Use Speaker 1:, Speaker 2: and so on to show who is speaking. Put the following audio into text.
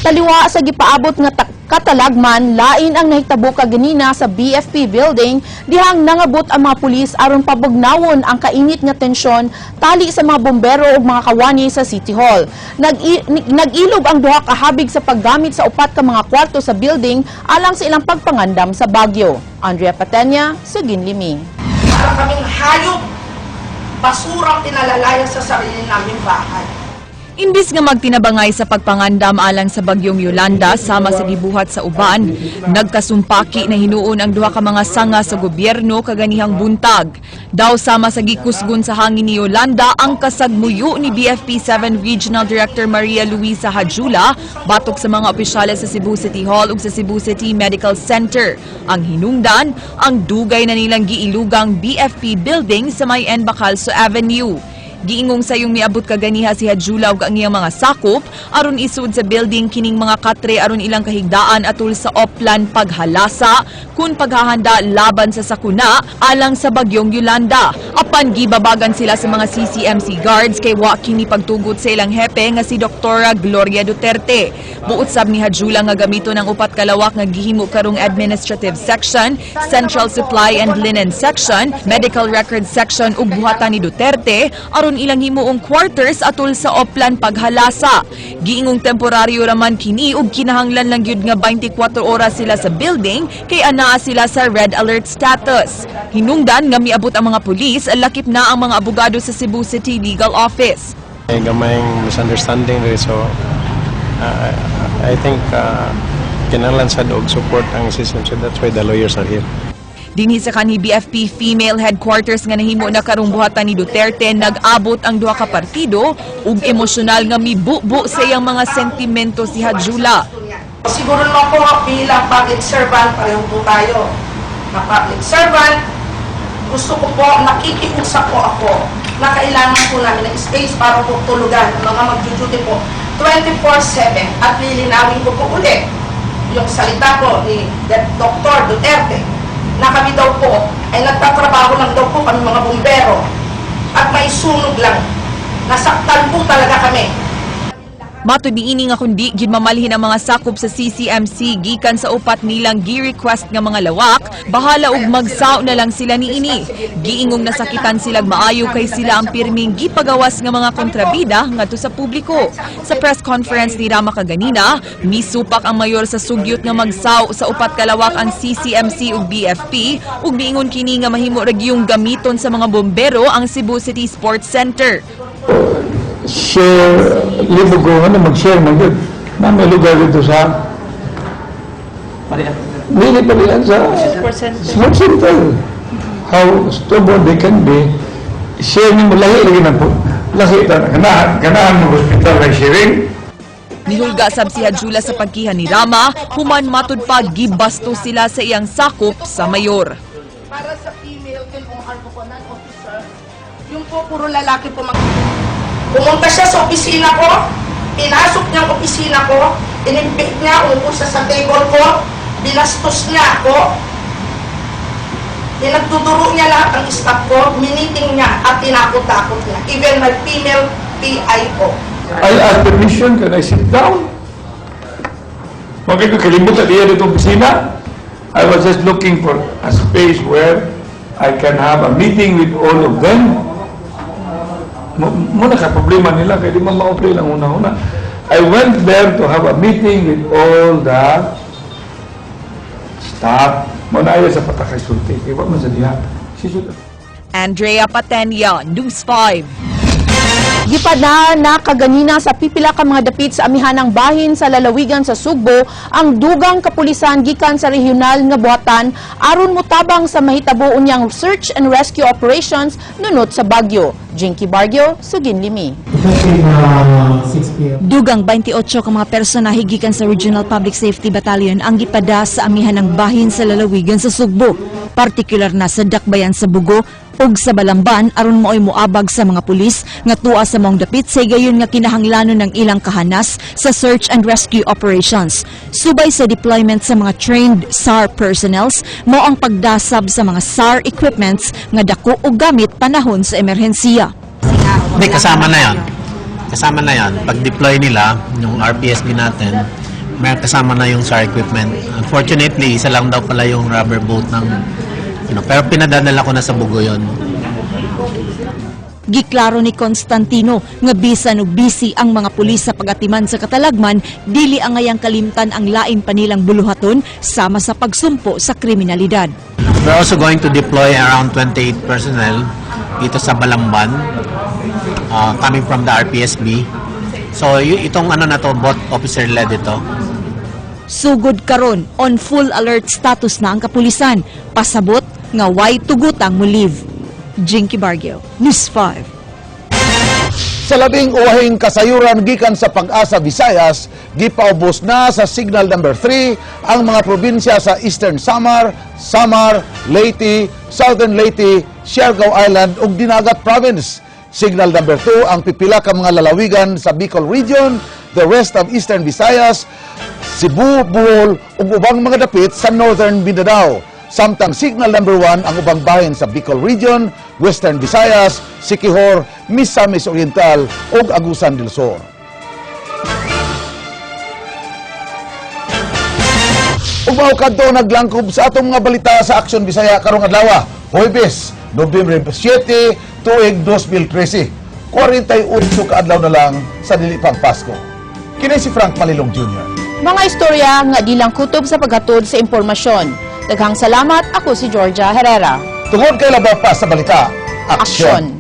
Speaker 1: Taliwa sa gipaabot nga katalagman, lain ang nahitabo kaganina sa BFP building dihang nangabot ang mga pulis aron pabugnawon ang kainit nga tensyon tali sa mga bombero ug mga kawani sa City Hall. Nag-ilog ang duha ka habig sa paggamit sa upat ka mga kwarto sa building alang sa ilang pagpangandam sa Baguio. Andrea Patenya, Suginlimi.
Speaker 2: Para kaming hayop, basurang pinalalayan sa sarili naming bahay.
Speaker 3: Imbis nga magtinabangay sa pagpangandam alang sa bagyong Yolanda sama sa gibuhat sa uban, nagkasumpaki na hinuon ang duha ka mga sanga sa gobyerno kaganihang buntag. Daw sama sa gikusgon sa hangin ni Yolanda ang kasagmuyo ni BFP 7 Regional Director Maria Luisa Hajula batok sa mga opisyales sa Cebu City Hall ug sa Cebu City Medical Center. Ang hinungdan, ang dugay na nilang giilugang BFP building sa may Bacalso Avenue. Giingong sayong miabot kaganiha si Hajula ug ang iyang mga sakop aron isud sa building kining mga katre aron ilang kahigdaan atol sa oplan paghalasa kun paghahanda laban sa sakuna alang sa bagyong Yolanda. Apan gibabagan sila sa mga CCMC guards kay wa kini pagtugot sa ilang hepe nga si Dr. Gloria Duterte. Buot sab ni Hajula nga gamiton ang upat kalawak nga gihimo karong administrative section, central supply and linen section, medical record section ug buhatan ni Duterte aron ilang himuong quarters atol sa oplan paghalasa. Giingong temporaryo raman kini ug kinahanglan lang gyud nga 24 oras sila sa building kay anaa sila sa red alert status. Hinungdan nga miabot ang mga pulis, lakip na ang mga abogado sa Cebu City Legal Office.
Speaker 4: May gamayng misunderstanding rin, so I think kinahanglan sad og support ang system, so that's why the lawyers are here.
Speaker 3: Dinhi sa kanhi BFP female headquarters nga nahimo na karong buhatan ni Duterte, nag-abot ang duha ka partido ug emosyonal nga mibubo sa iyang mga sentimento si Hajula.
Speaker 2: Siguro naman po bilang public servant, pareho po tayo na public servant. Gusto ko po, nakikiusap po ako na kailangan po namin ng space para po tulugan, mga mag-duty po 24/7 at lilinawin ko po ulit yung salita po ni Dr. Duterte na kami daw po ay nagtatrabaho lang daw po kami mga bumbero at may sunog lang. Nasaktan po talaga kami.
Speaker 3: Matud niini nga kundi gid mamalhin ang mga sakop sa CCMC gikan sa upat nilang gi-request nga mga lawak, bahala ug magsaw na lang sila niini. Giingong nasakitan silang maayo kay sila ang pirming gipagawas nga mga kontrabida ngadto sa publiko. Sa press conference ni Rama kaganina, misupak ang mayor sa sugyot nga magsaw sa upat kalawak ang CCMC ug BFP ug miingon kini nga mahimo ra giyong gamiton sa mga bombero ang Cebu City Sports Center.
Speaker 5: Share, libugo, mag-share na yun. Na may lugar dito sa Hindi palihan sa Sports Center. How stubborn they can be. Share mo lahi lagi na po. Lahi, ganahan mo hospital na sharing.
Speaker 3: Nihulga sab si Hajula sa pagkihan ni Rama, human matud pa gibasto sila sa iyang sakop sa mayor.
Speaker 2: Para sa female officer, yung po puro lalaki po pumunta siya sa opisina ko, pinasok niya ang opisina ko, inimbit niya, umupo siya sa table ko, binastos niya ako, pinagduduro niya lahat ang staff ko, miniting niya at tinakot-takot niya, even my female PIO.
Speaker 5: I ask permission, can I sit down? Bakit ko kalimutan niya dito opisina? I was just looking for a space where I can have a meeting with all of them. Muna ka problema nila, kaya di man ma-operate lang una-una. I went there to have a meeting with all the staff. Muna ayaw sa patakay sulti. Kaya man sa diha.
Speaker 3: Andrea Patenya, News 5.
Speaker 1: Gipada na kaganina sa pipila ka mga dapit sa amihanang bahin sa lalawigan sa Sugbo ang dugang kapulisan gikan sa regional nga buhatan aron motabang sa mahitabo unyang search and rescue operations nunot sa Baguio. Jinky Bargio, Suginlimi.
Speaker 6: Dugang 28 ka mga personahe gikan sa Regional Public Safety Battalion ang gipada sa amihanang bahin sa lalawigan sa Sugbo, partikular na sa Dakbayan sa Bugo ug sa Balamban aron mo'y moabag sa mga pulis nga tuwa sa mong dapit sa gayon nga kinahanglanon ng ilang kahanas sa search and rescue operations. Subay sa deployment sa mga trained SAR personnels, mo ang pagdasab sa mga SAR equipments nga dako ug gamit panahon sa emerhensiya.
Speaker 7: Hindi, kasama na yan. Kasama na yan. Pag-deploy nila, yung RPSB natin, may kasama na yung SAR equipment. Unfortunately, isa lang daw pala yung rubber boat ng pero pinadadala ko na sa Bugo yon.
Speaker 6: Giklaro ni Constantino nga bisan og busy ang mga pulis sa pagatiman sa katalagman, dili angayang kalimtan ang lain pa nilang buluhaton sama sa pagsumpo sa kriminalidad.
Speaker 7: We're also going to deploy around 28 personnel dito sa Balamban, coming from the RPSB. So itong na to, both officer-led ito.
Speaker 6: Sugod karon on full alert status na ang kapulisan, pasabot nga way tugutang mo leave. Jinky Bargio, News 5.
Speaker 8: Sa labing uwahing kasayuran gikan sa Pag-asa Visayas, gipaubos na sa Signal number 3 ang mga probinsya sa Eastern Samar, Leyte, Southern Leyte, Siargao Island ug Dinagat Province. Signal number 2 ang pipila ka mga lalawigan sa Bicol Region, the rest of Eastern Visayas, Cebu, Bohol ug ubang mga dapit sa Northern Mindanao. Samtang signal number 1 ang ubang bahin sa Bicol Region, Western Visayas, Siquijor, Misamis Oriental ug Agusan del Sur. Ug mao kadto naglangkob sa atong mga balita sa Aksyon Bisaya karong adlaw, Huwebes, Nobyembre 7, tuig 2013. 48 ka adlaw na lang sa dili pang Pasko. Kini si Frank Malilong Jr.
Speaker 1: Mga istorya nga di lang kutob sa paghatod sa impormasyon. Daghang salamat, ako si Georgia Herrera.
Speaker 8: Tungod kay labaw pa sa balita, Aksyon.